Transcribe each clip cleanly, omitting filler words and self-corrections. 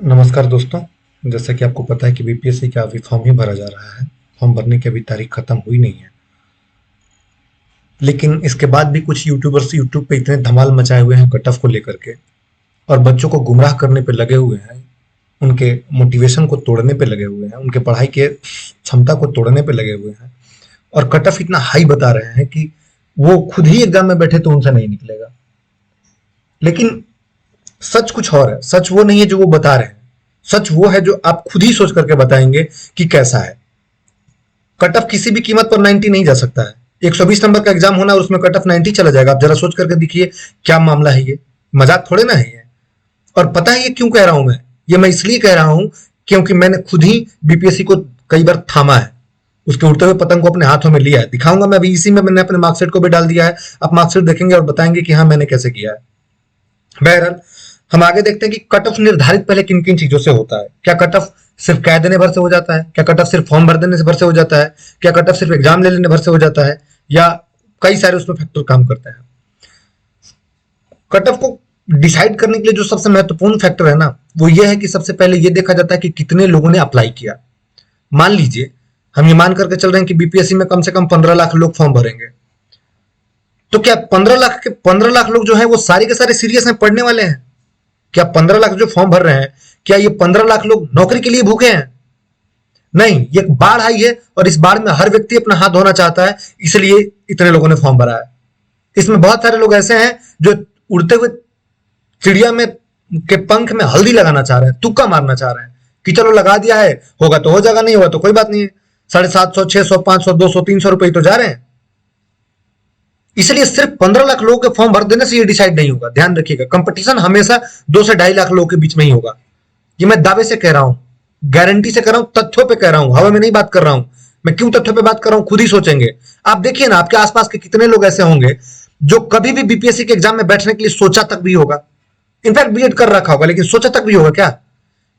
नमस्कार दोस्तों। जैसा कि आपको पता है कि बीपीएससी का अभी फॉर्म ही भरा जा रहा है। फॉर्म भरने की अभी तारीख खत्म हुई नहीं है, लेकिन इसके बाद भी कुछ यूट्यूबर्स यूट्यूब पे इतने धमाल मचाए हुए हैं कट ऑफ को लेकर के, और बच्चों को गुमराह करने पे लगे हुए हैं, उनके मोटिवेशन को तोड़ने पे लगे हुए हैं, उनके पढ़ाई के क्षमता को तोड़ने पे लगे हुए हैं, और कट ऑफ इतना हाई बता रहे हैं कि वो खुद ही एग्जाम में बैठे तो उनसे नहीं निकलेगा। लेकिन सच कुछ और है। सच वो नहीं है जो वो बता रहे हैं। सच वो है जो आप खुद ही सोच करके बताएंगे कि कैसा है। कट ऑफ किसी भी कीमत पर 90 नहीं जा सकता है। 120 नंबर का एग्जाम होना और उसमें कट ऑफ 90 चला जाएगा। आप जरा सोच करके देखिए क्या मामला है। ये मजाक थोड़े ना है ये। और पता है ये क्यों कह रहा हूं मैं इसलिए कह रहा हूं क्योंकि मैंने खुद ही बीपीएससी को कई बार थामा है, उसके उड़ते हुए पतंग को अपने हाथों में लिया है। दिखाऊंगा मैं अभी। इसी में मैंने अपने मार्कशीट को भी डाल दिया है। आप मार्कशीट देखेंगे और बताएंगे कि हाँ मैंने कैसे किया है। बहरहाल हम आगे देखते हैं कि कट ऑफ निर्धारित पहले किन किन चीजों से होता है। क्या कट ऑफ सिर्फ कह देने भर से हो जाता है? क्या कट ऑफ सिर्फ फॉर्म भर देने से भर से हो जाता है? क्या कट ऑफ सिर्फ एग्जाम ले लेने भर से हो जाता है? या कई सारे उसमें फैक्टर काम करते हैं? कट ऑफ को डिसाइड करने के लिए जो सबसे महत्वपूर्ण फैक्टर है ना, वो ये है कि सबसे पहले ये देखा जाता है कि कितने लोगों ने अप्लाई किया। मान लीजिए हम ये मान करके चल रहे हैं कि बीपीएससी में कम से कम 15 लाख लोग फॉर्म भरेंगे, तो क्या 15 लाख लोग जो है वो सारे के सारे सीरियस में पढ़ने वाले हैं? क्या 15 लाख जो फॉर्म भर रहे हैं, क्या ये 15 लाख लोग नौकरी के लिए भूखे हैं? नहीं, ये एक बाढ़ आई है और इस बाढ़ में हर व्यक्ति अपना हाथ धोना चाहता है, इसलिए इतने लोगों ने फॉर्म भरा है। इसमें बहुत सारे लोग ऐसे हैं जो उड़ते हुए चिड़िया में के पंख में हल्दी लगाना चाह रहे हैं, तुक्का मारना चाह रहे हैं कि चलो लगा दिया है, होगा तो हो जाएगा, नहीं होगा तो कोई बात नहीं है। 750, 600, 500, 200, 300 रुपए तो जा रहे हैं। इसलिए सिर्फ 15 लाख लोगों के फॉर्म भर देने से ये डिसाइड नहीं होगा। ध्यान रखिएगा, कंपटीशन हमेशा 2 से 2.5 लाख लोगों के बीच में ही होगा। ये मैं दावे से कह रहा हूं, गारंटी से कह रहा हूं, तथ्यों पे कह रहा हूं, हवा में नहीं बात कर रहा हूं। मैं क्यों तथ्यों पे बात कर रहा हूं खुद ही सोचेंगे। आप देखिए ना, आपके आसपास के कितने लोग ऐसे होंगे जो कभी भी बीपीएससी के एग्जाम में बैठने के लिए सोचा तक भी होगा। इनफैक्ट बीएड कर रखा होगा लेकिन सोचा तक भी होगा क्या?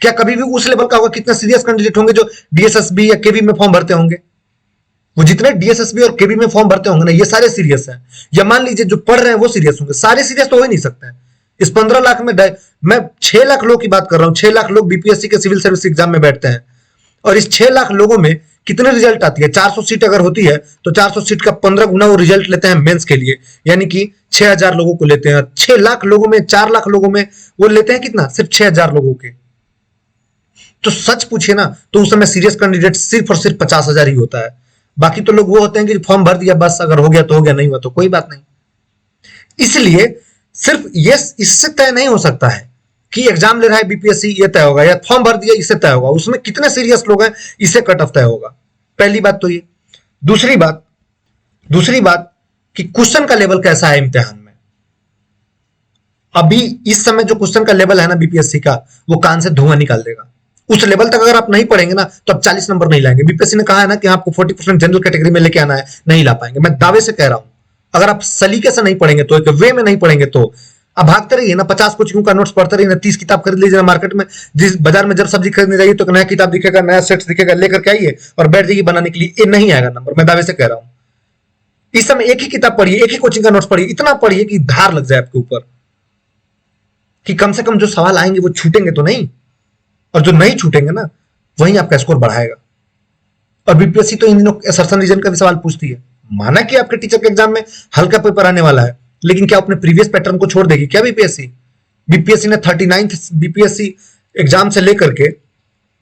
क्या कभी भी उस लेवल का होगा? कितने सीरियस कैंडिडेट होंगे जो डीएसएसबी या केवी में फॉर्म भरते होंगे? वो जितने डीएसएसबी और केबी में फॉर्म भरते होंगे ना, ये सारे सीरियस हैं। या मान लीजिए जो पढ़ रहे हैं वो सीरियस होंगे, सारे सीरियस तो हो ही नहीं सकते हैं। इस 15 लाख में मैं 6 लाख लोग की बात कर रहा हूं। 6 लाख लोग बीपीएससी के सिविल सर्विस एग्जाम में बैठते हैं, और इस 6 लाख लोगों में कितने रिजल्ट आती है? 400 सीट अगर होती है तो 400 सीट का 15 गुना वो रिजल्ट लेते हैं मेंस के लिए, यानी कि 6,000 लोगों को लेते हैं। 6 लाख लोगों में, 4 लाख लोगों में वो लेते हैं कितना? सिर्फ 6,000 लोगों के। तो सच पूछे ना तो उस समय सीरियस कैंडिडेट सिर्फ और सिर्फ 50,000 ही होता है। बाकी तो लोग वो होते हैं कि फॉर्म भर दिया बस, अगर हो गया तो हो गया, नहीं हुआ तो कोई बात नहीं। इसलिए सिर्फ ये इससे तय नहीं हो सकता है कि एग्जाम ले रहा है बीपीएससी ये तय होगा, या फॉर्म भर दिया इससे तय होगा। उसमें कितने सीरियस लोग हैं इससे कट ऑफ तय होगा। पहली बात तो ये। दूसरी बात कि क्वेश्चन का लेवल कैसा है इम्तिहान में। अभी इस समय जो क्वेश्चन का लेवल है ना बीपीएससी का, वो कान से धुआं निकाल देगा। उस लेवल तक अगर आप नहीं पढ़ेंगे ना तो आप 40 नंबर नहीं लाएंगे। बीपीएससी ने कहा है ना कि आपको 40% जनरल कैटेगरी में लेके आना है, नहीं ला पाएंगे। मैं दावे से कह रहा हूं, अगर आप सलीके से नहीं पढ़ेंगे तो, एक वे में नहीं पढ़ेंगे तो आप भागते रहिए ना, 50 कोचिंग का नोट्स पढ़ते रहिए ना, 30 किताब खरीद लीजिए ना मार्केट में। जिस बाजार में जब सब्जी खरीदने जाइए तो नया किताब दिखेगा, नया सेट दिखेगा, लेकर के आइए और बैठ जाइए बनाने के लिए। ये नहीं आएगा नंबर, मैं दावे से कह रहा हूं। इस समय एक ही किताब पढ़िए, एक ही कोचिंग का नोट्स पढ़िए, इतना पढ़िए कि धार लग जाए आपके ऊपर, कि कम से कम जो सवाल आएंगे वो छूटेंगे तो नहीं, और जो नहीं छूटेंगे ना वही आपका स्कोर बढ़ाएगा। और बीपीएससी तो इन दिनों असर्शन रीजन का भी सवाल पूछती है। माना कि आपके टीचर के एग्जाम में हल्का पेपर आने वाला है, लेकिन क्या अपने प्रीवियस पैटर्न को छोड़ देगी क्या बीपीएससी? बीपीएससी ने 39th बीपीएससी एग्जाम से लेकर के,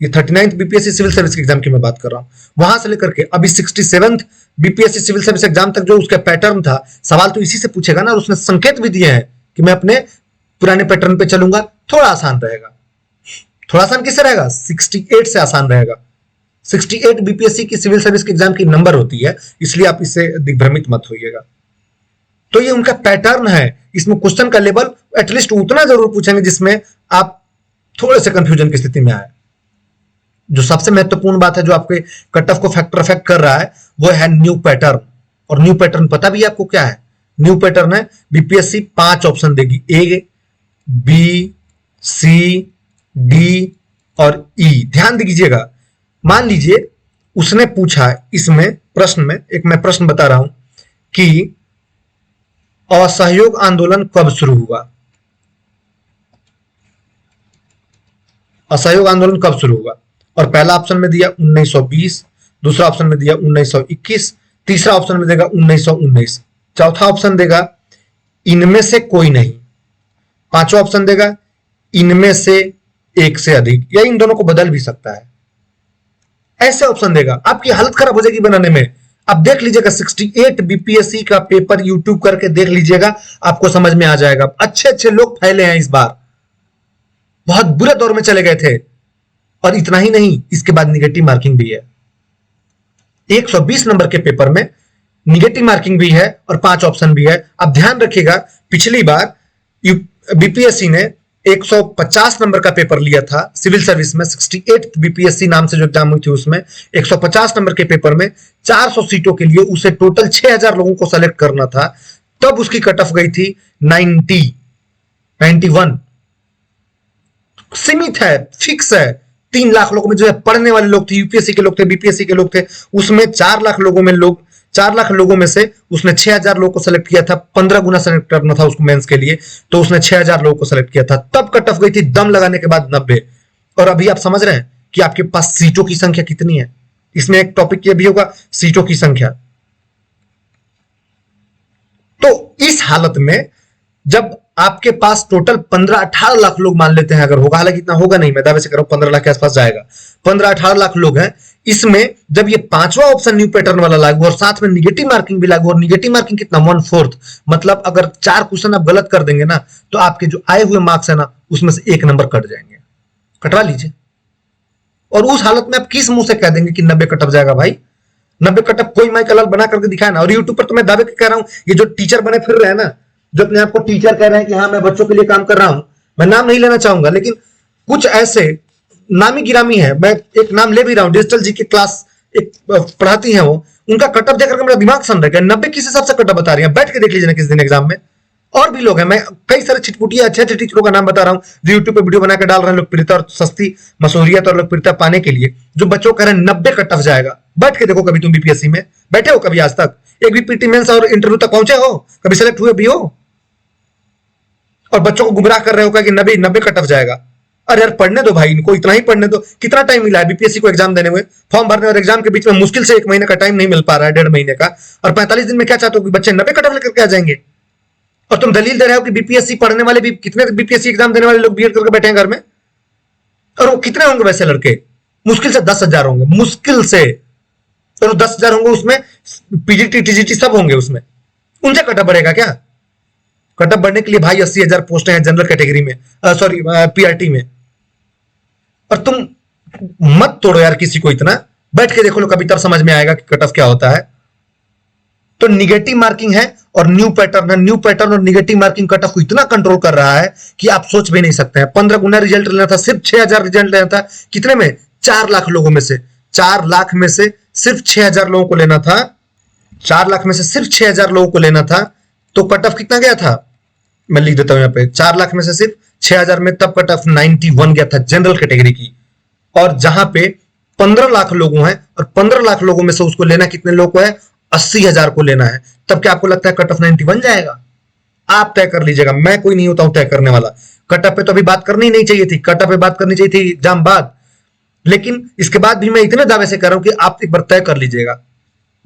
ये 39th बीपीएससी सिविल सर्विस के एग्जाम की मैं बात कर रहा हूं, वहां से लेकर के अभी 67th BPSC civil service exam तक जो उसका पैटर्न था, सवाल तो इसी से पूछेगा ना। और उसने संकेत भी दिए हैं कि मैं अपने पुराने पैटर्न पे चलूंगा, थोड़ा आसान रहेगा। थोड़ा आसान किससे रहेगा? 68 से आसान रहेगा। 68 बीपीएससी की सिविल सर्विस के एग्जाम की नंबर होती है, इसलिए आप इससे दिग्भ्रमित मत होइएगा। तो ये उनका पैटर्न है। इसमें क्वेश्चन का लेवल एटलीस्ट उतना जरूर पूछेंगे जिसमें आप थोड़े से कंफ्यूजन की स्थिति में आए। जो सबसे महत्वपूर्ण बात है जो आपके कट ऑफ को फैक्टर अफेक्ट कर रहा है, वो है न्यू पैटर्न। और न्यू पैटर्न पता भी आपको क्या है? न्यू पैटर्न है बीपीएससी 5 ऑप्शन देगी, ए, बी, सी, डी और ई। ध्यान दीजिएगा। मान लीजिए उसने पूछा इसमें प्रश्न में, एक मैं प्रश्न बता रहा हूं कि असहयोग आंदोलन कब शुरू हुआ। असहयोग आंदोलन कब शुरू हुआ? और पहला ऑप्शन में दिया 1920, दूसरा ऑप्शन में दिया 1921, तीसरा ऑप्शन में देगा 1919, चौथा ऑप्शन देगा इनमें से कोई नहीं, पांचवा ऑप्शन देगा इनमें से एक से अधिक, या इन दोनों को बदल भी सकता है। ऐसे ऑप्शन देगा, आपकी हालत खराब हो जाएगी बनाने में। अब देख लीजिएगा 68 बीपीएससी का पेपर यूट्यूब करके देख लीजिएगा, आपको समझ में आ जाएगा। अच्छे अच्छे लोग फैले हैं इस बार, बहुत बुरे दौर में चले गए थे। और इतना ही नहीं, इसके बाद निगेटिव मार्किंग भी है। 120 नंबर के पेपर में निगेटिव मार्किंग भी है और 5 ऑप्शन भी है। अब ध्यान रखिएगा, पिछली बार बीपीएससी ने 150 नंबर का पेपर लिया था सिविल सर्विस में, 68 बीपीएससी नाम से जो एग्जाम हुई थी उसमें 150 नंबर के पेपर में 400 सीटों के लिए उसे टोटल 6000 लोगों को सेलेक्ट करना था। तब उसकी कट ऑफ गई थी 91। सीमित है, फिक्स है। 3 लाख लोगों में जो है पढ़ने वाले लोग थे, यूपीएससी के लोग थे, बीपीएससी के लोग थे, उसमें 4 लाख लोगों में से उसने 6000 लोगों को सेलेक्ट किया था। 15 गुना सेलेक्ट करना था उसको मेंस के लिए, तो उसने 6000 लोगों को सेलेक्ट किया था। तब कट ऑफ गई थी दम लगाने के बाद 90। और अभी आप समझ रहे हैं कि आपके पास सीटों की संख्या कितनी है। इसमें एक टॉपिक ये भी होगा, सीटों की संख्या। तो इस हालत में जब आपके पास टोटल 15-18 लाख लोग मान लेते हैं, अगर होगा, हालांकि इतना होगा नहीं, मैं दावे से कह रहा हूं 15 लाख के आसपास जाएगा, 15-18 लाख लोग हैं। इसमें जब ये पांचवा ऑप्शन न्यू पैटर्न वाला लागू और साथ में निगेटिव मार्किंग भी लागू, और निगेटिव मार्किंग कितना 1/4, मतलब अगर 4 क्वेश्चन आप गलत कर देंगे ना, तो आपके जो आए हुए मार्क्स है ना, उसमें से 1 नंबर कट जाएंगे, कटवा लीजिए। और उस हालत में आप किस मुंह से कह देंगे कि 90 कट ऑफ जाएगा? भाई 90 कट ऑफ कोई माइकल बना करके दिखाया ना। और यूट्यूब पर तो मैं दावे कह रहा हूं, ये जो टीचर बने फिर रहे हैं ना, जो अपने आप को टीचर कह रहे हैं कि हाँ मैं बच्चों के लिए काम कर रहा हूं, मैं नाम नहीं लेना चाहूंगा, लेकिन कुछ ऐसे नामी गिरामी है, मैं एक नाम ले भी रहा हूं, डिजिटल जी की क्लास एक पढ़ाती हैं वो, उनका कटअप देखकर मेरा दिमाग सन रह गया। 90 किस हिसाब से कटअप बता रही है? बैठ के देख लीजिए ना किस दिन एग्जाम में। और भी लोग हैं, मैं कई सारे छिटपुटिया अच्छे अच्छे टीचरों का नाम बता रहा हूं जो यूट्यूब पे वीडियो बनाकर डाल रहे हैं लोकप्रियता और सस्ती मशहूरियत और लोकप्रियता पाने के लिए, जो बच्चों कह रहे हैं 90 कट ऑफ जाएगा। बैठ के देखो, कभी तुम बीपीएससी में बैठे हो? कभी आज तक एक भी पीटी मेंस और इंटरव्यू तक पहुंचे हो? कभी सेलेक्ट हुए भी हो? और बच्चों को गुमराह कर रहे हो कि 90 कट ऑफ जाएगा। अरे यार पढ़ने दो भाई, इनको इतना ही पढ़ने दो। कितना टाइम मिला है बीपीएससी को एग्जाम देने हुए? फॉर्म भरने और एग्जाम के बीच में मुश्किल से 1 महीने का टाइम नहीं मिल पा रहा है, 1.5 महीने का। और 45 दिन में क्या चाहते हो कि बच्चे 90 कट ऑफ लेकर के आ जाएंगे? और तुम दलील दे रहे हो कि बीपीएससी पढ़ने वाले भी, कितने बीपीएससी एग्जाम देने वाले लोग बीएड करके बैठे हैं घर में? और वो कितने होंगे वैसे लड़के? मुश्किल से 10,000 होंगे, मुश्किल से। और 10,000 होंगे, उसमें पीजीटी टीजीटी सब होंगे उसमें। उनसे कट ऑफ बढ़ेगा क्या? कट ऑफ बढ़ने के लिए भाई 80,000 पोस्टें हैं जनरल कैटेगरी में, सॉरी पीआरटी में। और तुम मत तोड़ो यार किसी को इतना, बैठ के देखो लो, कभी तब समझ में आएगा कि कट ऑफ क्या होता है। तो निगेटिव मार्किंग है और न्यू पैटर्न है। न्यू पैटर्न और निगेटिव मार्किंग कट ऑफ को इतना कंट्रोल कर रहा है कि आप सोच भी नहीं सकते हैं। 15 गुना रिजल्ट लेना था, सिर्फ 6000 रिजल्ट लेना था। कितने में? 4 लाख लोगों में से। 4 लाख में से सिर्फ 6000 लोगों को लेना था। 4 लाख में से सिर्फ 6000 लोगों को लेना था, तो कट ऑफ कितना गया था? मैं लिख देता हूं यहां पे, 4 लाख में से सिर्फ 6000 में तब कट ऑफ 91 गया था जनरल कैटेगरी की। और जहां पे 15 लाख लोगों हैं और 15 लाख लोगों में से उसको लेना कितने लोगों को है? 80,000 को लेना है। तब क्या आपको लगता है कट ऑफ 90 बन जाएगा? आप तय कर लीजिएगा, मैं कोई नहीं होता हूं तय करने वाला। कट ऑफ पे तो अभी बात करनी नहीं चाहिए थी, कट ऑफ पे बात करनी चाहिए थी एग्जाम बाद। लेकिन इसके बाद भी मैं इतने दावे से कर रहा हूं कि आप एक बार तय कर लीजिएगा।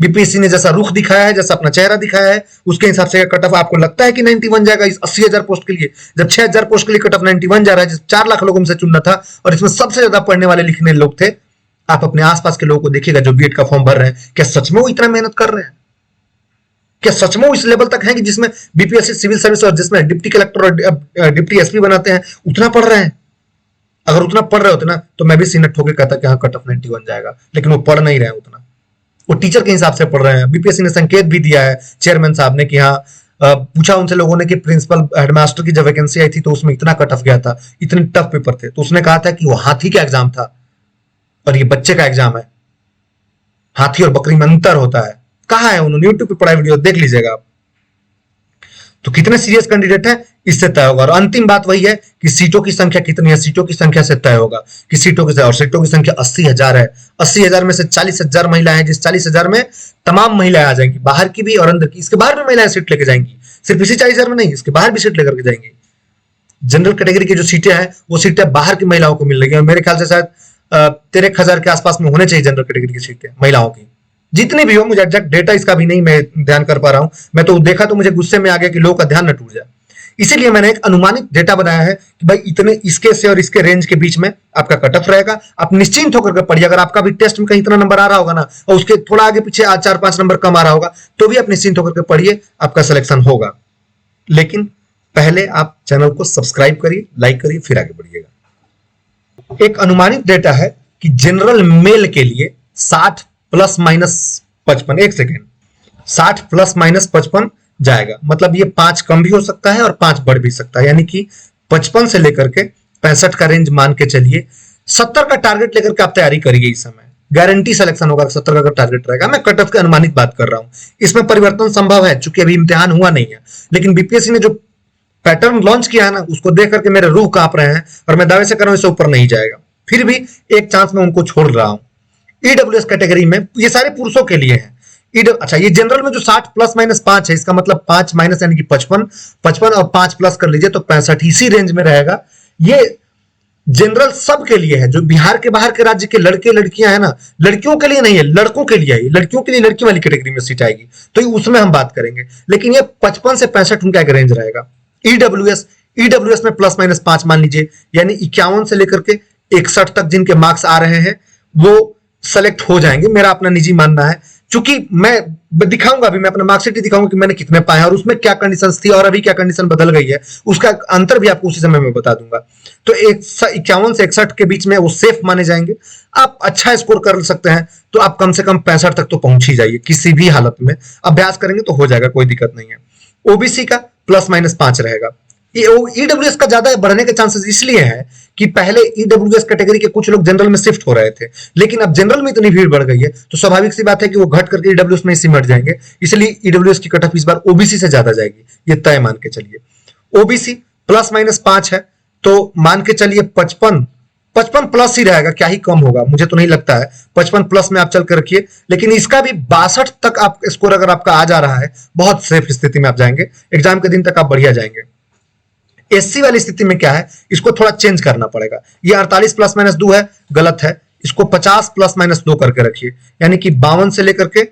बीपीएससी ने जैसा रुख दिखाया है, जैसा अपना चेहरा दिखाया है, उसके हिसाब से कट ऑफ आपको लगता है कि 90 बन जाएगा इस 80,000 पोस्ट के लिए? जब 6000 पोस्ट के लिए कट ऑफ 90 बन जा रहा है, 4 लाख लोगों में से चुनना था और इसमें सबसे ज्यादा पढ़ने वाले लिखने लोग थे। आप अपने आसपास के लोगों को देखिएगा जो बीएड का फॉर्म भर रहे हैं, क्या सच में वो इतना मेहनत कर रहे हैं? क्या सच में वो इस लेवल तक है कि जिसमें बीपीएससी सिविल सर्विस और जिसमें डिप्टी कलेक्टर और डिप्टी एसपी बनाते हैं, उतना पढ़ रहे हैं? अगर उतना पढ़ रहे होते ना, तो मैं भी सीने ठोके कहता कि हाँ कट ऑफ 90 बन जाएगा। लेकिन वो पढ़ नहीं रहे हैं उतना, वो टीचर के हिसाब से पढ़ रहे हैं। बीपीएससी ने संकेत भी दिया है चेयरमैन साहब ने कि हाँ, पूछा उनसे लोगों ने कि प्रिंसिपल हेडमास्टर की जब वैकेंसी आई थी तो उसमें इतना कट ऑफ गया था, इतने टफ पेपर थे, तो उसने कहा था कि वो हाथी का एग्जाम था और ये बच्चे का एग्जाम है। हाथी और बकरी में अंतर होता है। कहा है उन्होंने, यूट्यूब पे पढ़ा वीडियो देख लीजिएगा आप। तो कितने सीरियस कैंडिडेट है इससे तय होगा। और अंतिम बात वही है कि सीटों की संख्या कितनी है, सीटों की संख्या से तय होगा कि सीटों की, और सीटों की संख्या 80,000 है। 80,000 में से 40,000 महिलाएं हैं, जिस 40,000 में तमाम महिलाएं आ जाएंगी, बाहर की भी और अंदर की। इसके बाहर भी महिलाएं सीट लेके जाएंगी, सिर्फ इसी 40,000 में नहीं, इसके बाहर भी सीट लेकर के जाएंगी। जनरल कैटेगरी की जो सीटें हैं वो सीटें बाहर की महिलाओं को मिल रही है, और मेरे ख्याल से शायद 13,000 के आसपास में होने चाहिए जनरल कैटेगरी की सीटें महिलाओं की, जितनी भी हो। मुझे एग्जैक्ट डेटा इसका भी नहीं मैं ध्यान कर पा रहा हूं, मैं तो देखा तो मुझे गुस्से में आ गया कि लोगों का ध्यान न टूट जाए। इसीलिए मैंने एक अनुमानित डेटा बनाया है कि भाई इतने इसके से और इसके रेंज के बीच में आपका कट ऑफ रहेगा। आप निश्चिंत होकर के पढ़िए। अगर आपका भी टेस्ट में कहीं इतना नंबर आ रहा होगा ना, और उसके थोड़ा आगे पीछे आज 4-5 नंबर कम आ रहा होगा, तो भी आप निश्चिंत होकर के पढ़िए, आपका सिलेक्शन होगा। लेकिन पहले आप चैनल को सब्सक्राइब करिए, लाइक करिए, फिर आगे बढ़िएगा। एक अनुमानित डेटा है कि जनरल मेल के लिए 60 प्लस माइनस 55, एक सेकेंड, 60 प्लस माइनस 55 जाएगा। मतलब ये 5 कम भी हो सकता है और 5 बढ़ भी सकता है, यानी कि 55 से लेकर के 65 का रेंज मान के चलिए। 70 का टारगेट लेकर के आप तैयारी करिए। इस समय गारंटी सिलेक्शन होगा, 70 का टारगेट रहेगा। मैं कट ऑफ की अनुमानित बात कर रहा हूं, इसमें परिवर्तन संभव है चूंकि अभी इम्तिहान हुआ नहीं है, लेकिन बीपीएससी ने जो पैटर्न लॉन्च किया है ना, उसको देख करके मेरे रूह कांप रहे हैं, और मैं दावे से कर रहा हूं इससे ऊपर नहीं जाएगा। फिर भी एक चांस मैं उनको छोड़ रहा हूं। ईडब्ल्यूएस कैटेगरी में ये सारे पुरुषों के लिए है। अच्छा, ये जनरल में जो 60 प्लस माइनस 5 है, इसका मतलब 5 माइनस यानी कि 55 और 5 प्लस कर लीजिए तो 65, इसी रेंज में रहेगा। ये जनरल सब के लिए है, जो बिहार के बाहर के राज्य के लड़के लड़कियां हैं ना, लड़कियों के लिए नहीं है, लड़कों के लिए है। लड़कियों के लिए लड़की वाली कैटेगरी में सीट आएगी, तो उसमें हम बात करेंगे। लेकिन ये 55 से 65 उनका एक रेंज रहेगा। ईडब्ल्यूएस में प्लस माइनस 5 मान लीजिए, यानी 51 से लेकर के 61 तक जिनके मार्क्स आ रहे हैं वो सेलेक्ट हो जाएंगे, मेरा अपना निजी मानना है। चूंकि मैं दिखाऊंगा, अभी मैं अपना मार्कशीट दिखाऊंगा कि मैंने कितने पाए और उसमें क्या कंडीशंस थी और अभी क्या कंडीशन बदल गई है, उसका अंतर भी आपको उसी समय में बता दूंगा। तो 51 से 61 के बीच में वो सेफ माने जाएंगे। आप अच्छा स्कोर कर सकते हैं तो आप कम से कम 65 तक तो पहुंच ही जाइए, किसी भी हालत में अभ्यास करेंगे तो हो जाएगा, कोई दिक्कत नहीं है। ओबीसी का प्लस माइनस 5 रहेगा। ईडब्ल्यूएस का ज्यादा बढ़ने के चांसेस इसलिए है कि पहले ईडब्ल्यूएस कैटेगरी के कुछ लोग जनरल में शिफ्ट हो रहे थे, लेकिन अब जनरल में इतनी भीड़ बढ़ गई है तो स्वाभाविक सी बात है कि वो घट करके ईडब्ल्यूएस में सिमट जाएंगे। इसलिए ईडब्ल्यूएस की कट ऑफ इस बार ओबीसी से ज्यादा जाएगी, ये तय मान के चलिए। ओबीसी प्लस माइनस 5 है तो मान के चलिए 55 प्लस ही रहेगा, क्या ही कम होगा, मुझे तो नहीं लगता है। 55 प्लस में आप चल कर रखिए, लेकिन इसका भी 62 तक आप स्कोर अगर आपका आ जा रहा है, बहुत सेफ स्थिति में आप जाएंगे, एग्जाम के दिन तक आप बढ़िया जाएंगे। एससी वाली स्थिति में क्या है, इसको थोड़ा चेंज करना पड़ेगा। ये 48 प्लस माइनस 2 है, गलत है। इसको 50 प्लस माइनस 2 करके रखिए, यानी कि 52 से लेकर के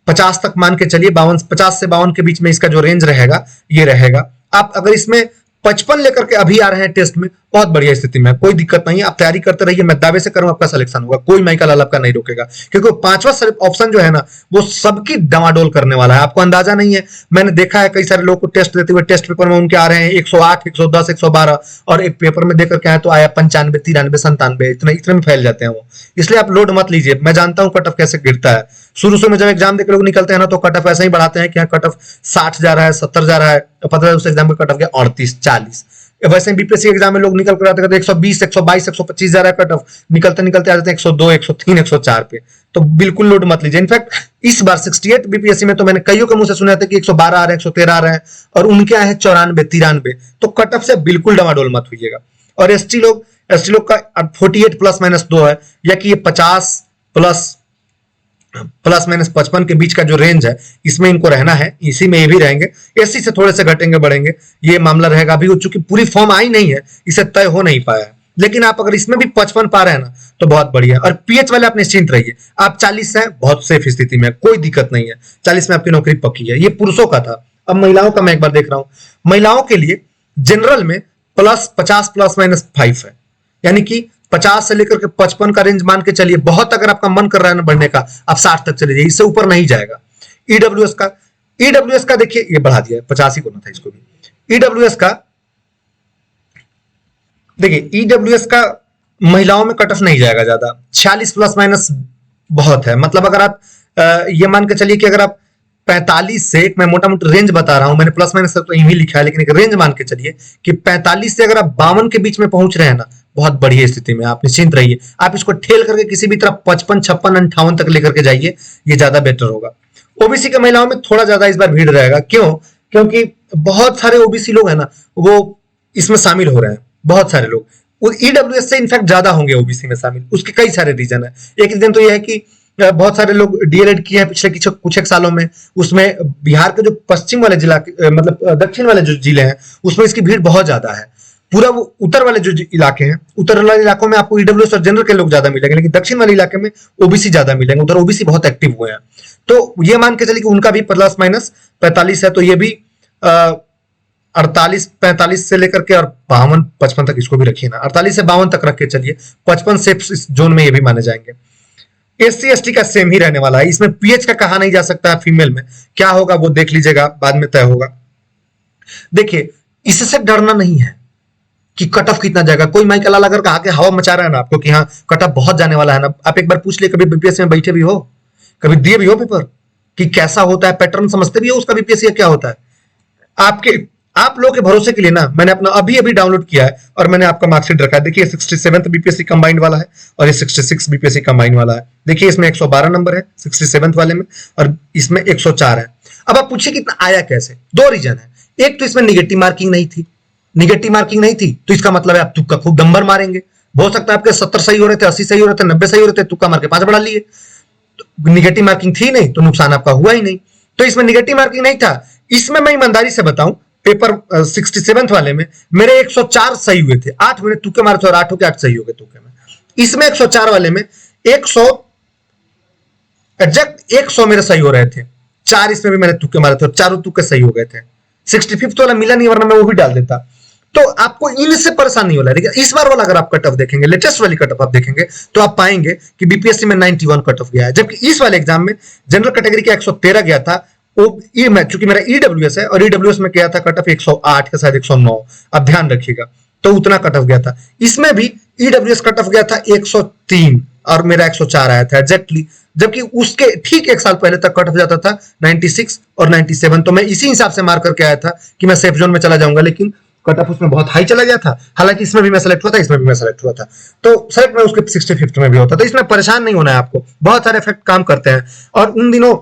50 तक मान के चलिए। 50 से 52 के बीच में इसका जो रेंज रहेगा ये रहेगा। आप अगर इसमें 55 लेकर के अभी आ रहे हैं टेस्ट में, बहुत बढ़िया स्थिति में, कोई दिक्कत नहीं है, आप तैयारी करते रहिए। मैं दावे से करूं आपका सिलेक्शन होगा, कोई माइका लाल आपका नहीं रोकेगा, क्योंकि 5वां ऑप्शन जो है ना वो सबकी डामाडोल करने वाला है। आपको अंदाजा नहीं है, मैंने देखा है कई सारे लोग को टेस्ट देते हुए, टेस्ट पेपर में उनके आ रहे हैं 108, 110, 112, और एक पेपर में देकर के आए तो आया 95, 93, 97, इतने में फैल जाते हैं वो। इसलिए आप लोड मत लीजिए, मैं जानता हूं कट ऑफ कैसे गिरता है। शुरू में जब एग्जाम देकर लोग निकलते हैं ना तो कट ऑफ ऐसे ही बढ़ाते हैं कि कट ऑफ 60 जा रहा है, 70 जा रहा है, पता है उस एग्जाम का कट ऑफ गया 38, 40। वैसे बीपीएससी एग्जाम में लोग निकल कर आते हैं 120, 122, 125 जा रहा है कट ऑफ, निकलते निकलते आ जाते हैं 102, 103, 104 पे। तो बिल्कुल लोड मत लीजिए। इनफैक्ट इस बार 68 बीपीएससी में तो मैंने कईयों के मुंह से सुना था कि 112 आ रहे हैं, 113 आ रहे हैं, और उनके आए हैं 94, 93। तो कट ऑफ से बिल्कुल डमाडोल मत होइएगा। और एसटी लोग का 48 प्लस माइनस 2 है, या कि ये 50 प्लस माइनस 55 के बीच का जो रेंज है इसमें इनको रहना है, इसी में ये भी रहेंगे। एससी से थोड़े से घटेंगे बढ़ेंगे, ये मामला रहेगा। अभी चूंकि पूरी फॉर्म आई नहीं है, इसे तय हो नहीं पाया है, लेकिन आप अगर इसमें भी 55 पा रहे हैं ना तो बहुत बढ़िया। और पीएच वाले आप निश्चिंत रहिए, आप 40 से बहुत सेफ स्थिति में, कोई दिक्कत नहीं है, 40 में आपकी नौकरी पक्की है। ये पुरुषों का था। अब महिलाओं का मैं एक बार देख रहा हूं। महिलाओं के लिए जनरल में 50 प्लस माइनस 5 है, यानी कि 50 से लेकर के 55 का रेंज मान के चलिए। बहुत अगर आपका मन कर रहा है ना बढ़ने का, आप 60 तक चले जाइए, इससे ऊपर नहीं जाएगा। ईडब्ल्यूएस का देखिए, ये बढ़ा दिया है, 50 ही करना था इसको भी। ईडब्ल्यूएस का देखिए, ईडब्ल्यूएस का महिलाओं में कट ऑफ नहीं जाएगा ज्यादा, 46 प्लस माइनस बहुत है। मतलब अगर आप ये मान के चलिए कि अगर आप 45 से, मैं मोटा मोटा रेंज बता रहा हूं, मैंने प्लस माइनस तो यही लिखा है, लेकिन एक रेंज मान के चलिए कि 45 से अगर आप 52 के बीच में पहुंच रहे हैं ना, बहुत बढ़िया स्थिति में आप निश्चिंत रहिए। आप इसको ठेल करके किसी भी तरह 55, 56, 58 तक लेकर के जाइए, ये ज्यादा बेटर होगा। ओबीसी के महिलाओं में थोड़ा ज्यादा इस बार भीड़ रहेगा, क्यों? क्योंकि बहुत सारे ओबीसी लोग हैं ना वो इसमें शामिल हो रहे हैं, बहुत सारे लोग ईडब्ल्यूएस से इनफैक्ट ज्यादा होंगे ओबीसी में शामिल। उसके कई सारे रीजन है। एक रीजन तो यह है कि बहुत सारे लोग डीएलएड किए हैं पिछले कुछ एक सालों में। उसमें बिहार के जो पश्चिम वाले जिला मतलब दक्षिण वाले जो जिले हैं उसमें इसकी भीड़ बहुत ज्यादा है। पूरा वो उत्तर वाले जो इलाके हैं, उत्तर वाले इलाकों में आपको ईडब्ल्यूएस और जनरल के लोग ज्यादा मिलेंगे, लेकिन दक्षिण वाले इलाके में ओबीसी ज्यादा मिलेंगे, उधर ओबीसी बहुत एक्टिव हुए हैं। तो ये मान के चलिए कि उनका भी प्लस माइनस 45 है, तो ये भी 48-45 से लेकर के और 52-55 तक इसको भी रखिए ना, 48 से 52 तक रख के चलिए, 55 से इस जोन में ये भी माने जाएंगे। एससी एसटी का सेम ही रहने वाला है, इसमें पीएच का कहा नहीं जा सकता है। फीमेल में क्या होगा वो देख लीजिएगा, बाद में तय होगा। देखिए इससे डरना नहीं है कि कट ऑफ कितना जाएगा। कोई माइक लाल अगर कहा कि हवा मचा रहा है ना आपको कि हाँ कट ऑफ बहुत जाने वाला है ना, आप एक बार पूछ लिए, कभी बीपीएससी में बैठे भी हो, कभी दिए भी हो पेपर, कि कैसा होता है, पैटर्न समझते भी हो उसका बीपीएससी क्या होता है। आप लोगों के भरोसे के लिए ना मैंने अपना अभी डाउनलोड किया है और मैंने आपका मार्कशीट रखा है। देखिए 67th बीपीएससी कंबाइंड वाला है और ये 66 बीपीएससी कंबाइंड वाला है। देखिए इसमें 112 नंबर है 67th वाले में और इसमें 104 है। अब आप पूछिए कितना आया कैसे, दो रीजन है। एक तो इसमें निगेटिव मार्किंग नहीं थी, निगेटिव मार्किंग नहीं थी तो इसका मतलब है आप तुक्का खूब नंबर मारेंगे। हो सकता है आपके 70 सही हो रहे थे, 80 सही हो रहे थे, 90 सही हो रहे थे, तुक्का मार के 5 बढ़ा लिए। तो निगेटिव मार्किंग थी नहीं तो नुकसान आपका हुआ ही नहीं। तो इसमें निगेटिव मार्किंग नहीं था। इसमें मैं ईमानदारी से बताऊं, पेपर 67th वाले में मेरे 104 सही हुए थे, 8 मैंने तुक्के मारे थे और 8 के 8 सही हो गए तुक्के में। इसमें 104 वाले में 100 एग्जैक्ट 100 मेरे सही हो रहे थे, 4 इसमें भी मैंने तुक्के मारे थे और चारों तुक्के सही हो गए थे। 65th वाला मिला नहीं, वरना मैं वो भी डाल देता। तो आपको इनसे परेशान नहीं होना। लेकिन इस बार वाला अगर आप कट ऑफ देखेंगे, लेटेस्ट वाली कट ऑफ आप देखेंगे तो आप पाएंगे कि बीपीएससी में 91 कट ऑफ गया है, जबकि इस वाले एग्जाम में जनरल कैटेगरी का 113 गया था। चूंकि मेरा ईडब्ल्यूएस है और ईडब्ल्यूएस में गया था कट ऑफ 108 के साथ 109, आप ध्यान रखिएगा, तो उतना कट ऑफ गया था। इसमें भी ईडब्ल्यूएस कट ऑफ गया था 103 और मेरा 104 आया था एग्जैक्टली, जबकि उसके ठीक एक साल पहले तक कट ऑफ जाता था 96 और 97। तो मैं इसी हिसाब से मार करके आया था कि मैं सेफ जोन में चला जाऊंगा, लेकिन कट ऑफ उसमें बहुत हाई चला गया था। हालांकि इसमें भी मैं सेलेक्ट हुआ था, इसमें भी मैं सेलेक्ट हुआ था, तो सेलेक्ट में उसके 65th में भी होता। तो इसमें परेशान नहीं होना है आपको, बहुत सारे इफेक्ट काम करते हैं। और उन दिनों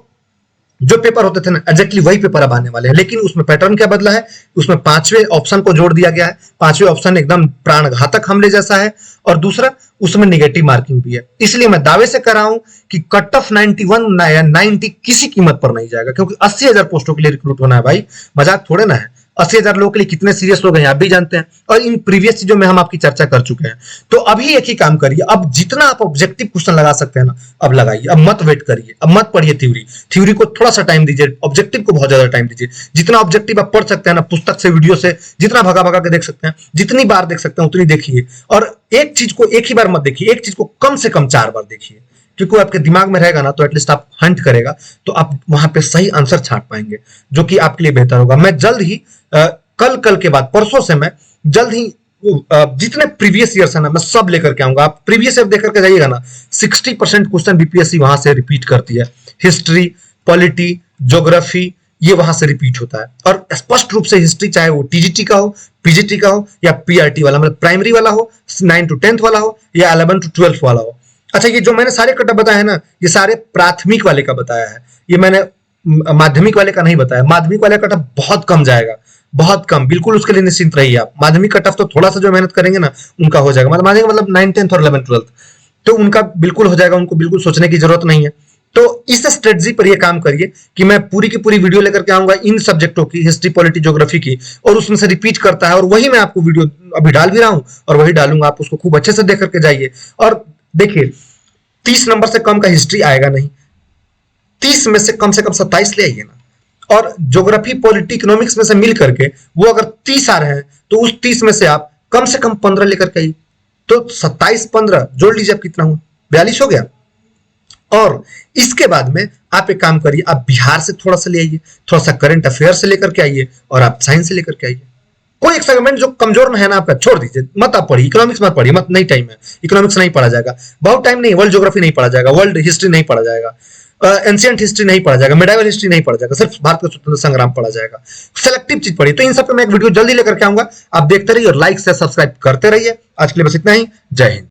जो पेपर होते थे ना एग्जैक्टली वही पेपर अब आने वाले हैं, लेकिन उसमें पैटर्न क्या बदला है, उसमें 5वें ऑप्शन को जोड़ दिया गया है। 5वें ऑप्शन एकदम प्राणघातक हमले जैसा है और दूसरा उसमें निगेटिव मार्किंग भी है। इसलिए मैं दावे से कर रहा हूं कि कट ऑफ 91 या 90 किसी कीमत पर नहीं जाएगा, क्योंकि 80,000 पोस्टों के लिए रिक्रूट होना है भाई, मजाक थोड़े ना है। 80,000 लोगों के लिए कितने सीरियस लोग हैं आप भी जानते हैं, और इन प्रीवियस चीजों में हम आपकी चर्चा कर चुके हैं। तो अभी एक ही काम करिए, अब जितना आप ऑब्जेक्टिव क्वेश्चन लगा सकते हैं ना अब लगाइए, अब मत वेट करिए, अब मत पढ़िए थ्योरी को थोड़ा सा टाइम दीजिए, ऑब्जेक्टिव को बहुत ज्यादा टाइम दीजिए। जितना ऑब्जेक्टिव आप पढ़ सकते हैं ना, पुस्तक से, वीडियो से, जितना भगा भगा के देख सकते हैं, जितनी बार देख सकते हैं उतनी देखिए। और एक चीज को एक ही बार मत देखिए, एक चीज को कम से कम 4 बार देखिए, क्योंकि आपके दिमाग में रहेगा ना तो एटलीस्ट आप हंट करेगा तो आप वहां पे सही आंसर छाट पाएंगे, जो कि आपके लिए बेहतर होगा। मैं जल्द ही कल के बाद परसों से मैं जल्द ही जितने प्रीवियस ईयर्स है ना मैं सब लेकर के आऊंगा। आप प्रीवियस ईयर देख करके जाइएगा ना, 60% क्वेश्चन बीपीएससी वहां से रिपीट करती है। हिस्ट्री, पॉलिटी, ज्योग्राफी, ये वहां से रिपीट होता है। और स्पष्ट रूप से हिस्ट्री, चाहे वो टीजीटी का हो, पीजीटी का हो या पीआरटी वाला, मतलब प्राइमरी वाला हो, 9 to 10th वाला हो या 11 to 12th वाला हो। अच्छा, ये जो मैंने सारे कटअप बताए हैं ना, ये सारे प्राथमिक वाले का बताया है, ये मैंने माध्यमिक वाले का नहीं बताया। माध्यमिक वाले का कटअप बहुत कम जाएगा, बहुत कम, बिल्कुल उसके लिए निश्चिंत रहिए आप। माध्यमिक कट ऑफ तो थोड़ा सा जो मेहनत करेंगे ना उनका हो जाएगा, माध्यमिक मतलब 9, 10th और 11, 12th, तो उनका बिल्कुल हो जाएगा, उनको बिल्कुल सोचने की जरूरत नहीं है। तो इस स्ट्रेटजी पर ये काम करिए कि मैं पूरी की पूरी वीडियो लेकर के आऊंगा इन सब्जेक्टों की, हिस्ट्री, पॉलिटी, ज्योग्राफी की, और उसमें से रिपीट करता है, और वही मैं आपको वीडियो अभी डाल भी रहा हूं और वही डालूंगा। आप उसको खूब अच्छे से देख करके जाइए। और देखिए 30 नंबर से कम का हिस्ट्री आएगा नहीं, 30 में से कम 27 ले आइए ना। और ज्योग्राफी, पॉलिटी, इकोनॉमिक्स में से मिल करके वो अगर 30 आ रहे हैं तो उस 30 में से आप कम से कम 15 लेकर के आइए। तो 27, 15 जोड़ लीजिए, आप कितना हुआ, 42 हो गया। और इसके बाद में आप एक काम करिए, आप बिहार से थोड़ा सा ले आइए, थोड़ा सा करंट अफेयर से लेकर के आइए, और आप साइंस से लेकर के आइए। कोई एक सेगमेंट जो कमजोर में है ना आपका छोड़ दीजिए, मत आप पढ़िए। इकोनॉमिक्स मत पढ़िए, मत, नहीं टाइम है, इकोनॉमिक्स नहीं पढ़ा जाएगा, बहुत टाइम नहीं। वर्ल्ड ज्योग्राफी नहीं पढ़ा जाएगा, वर्ल्ड हिस्ट्री नहीं पढ़ा जाएगा, एंशिएंट हिस्ट्री नहीं पढ़ा जाएगा, मेडाइवल हिस्ट्री नहीं पढ़ा जाएगा, सिर्फ भारत का स्वतंत्र संग्राम पढ़ा जाएगा। सेलेक्टिव चीज पढ़िए। तो इन सब पे मैं एक वीडियो जल्दी लेकर के आऊंगा, आप देखते रहिए और लाइक से सब्सक्राइब करते रहिए। आज के लिए बस इतना ही, जय हिंद।